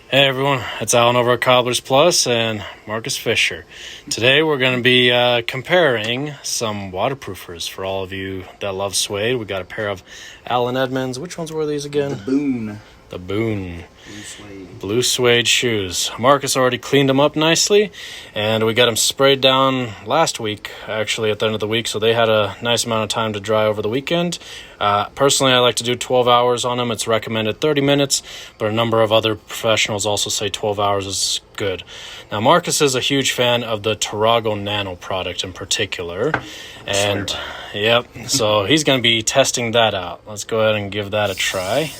Hey everyone, it's Alan over at Cobblers Plus and Marcus Fisher. Today we're going to be comparing some waterproofers for all of you that love suede. We got a pair of Allen Edmonds. Which ones were these again? The Boone. Blue suede shoes. Marcus already cleaned them up nicely, and we got them sprayed down last week, actually at the end of the week, so they had a nice amount of time to dry over the weekend. Personally, I like to do 12 hours on them. It's recommended 30 minutes, but a number of other professionals also say 12 hours is good. Now, Marcus is a huge fan of the Tarrago Nano product in particular, and yep, so he's going to be testing that out. Let's go ahead and give that a try.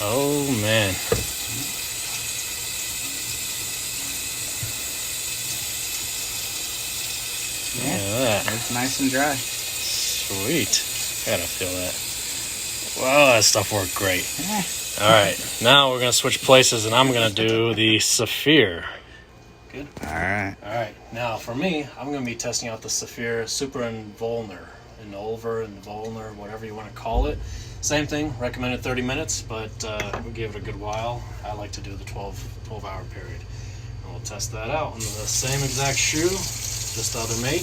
Oh, man. Yeah, it's nice and dry. Sweet. Gotta feel that. Wow, that stuff worked great. Yeah. All right, now we're going to switch places, and I'm going to do the Saphir. Good? All right. All right, now for me, I'm going to be testing out the Saphir Super Invulner. Invulner, whatever you want to call it. Same thing, recommended 30 minutes, but we'll give it a good while. I like to do the 12-hour period. And we'll test that out on the same exact shoe, just the other mate.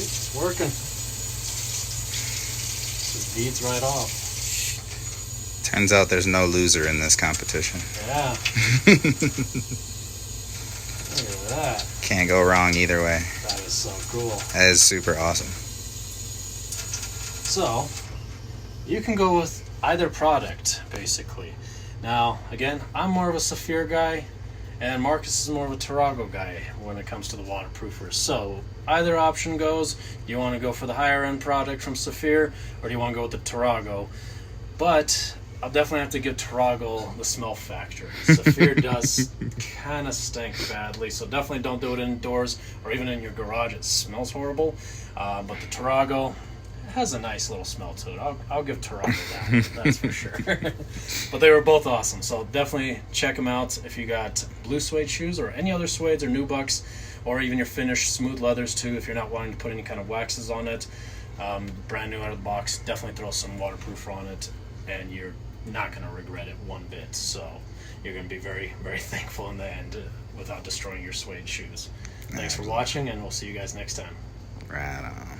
It's working. Just beads right off. Turns out there's no loser in this competition. Yeah. Look at that. Can't go wrong either way. That is so cool. That is super awesome. So, you can go with either product, basically. Now, again, I'm more of a Saphir guy, and Marcus is more of a Tarrago guy when it comes to the waterproofers. So, either option goes. Do you want to go for the higher-end product from Saphir, or do you want to go with the Tarrago? But I'll definitely have to give Tarrago the smell factor. Saphir does kind of stink badly, so definitely don't do it indoors or even in your garage. It smells horrible. But the Tarrago has a nice little smell to it. I'll give Tarrago that, that's for sure. But they were both awesome, so definitely check them out if you got blue suede shoes or any other suedes or nubucks, or even your finished smooth leathers too if you're not wanting to put any kind of waxes on it. Brand new out of the box, definitely throw some waterproof on it, and you're not going to regret it one bit. So you're going to be very, very thankful in the end without destroying your suede shoes. Thanks for watching, and we'll see you guys next time. Right on.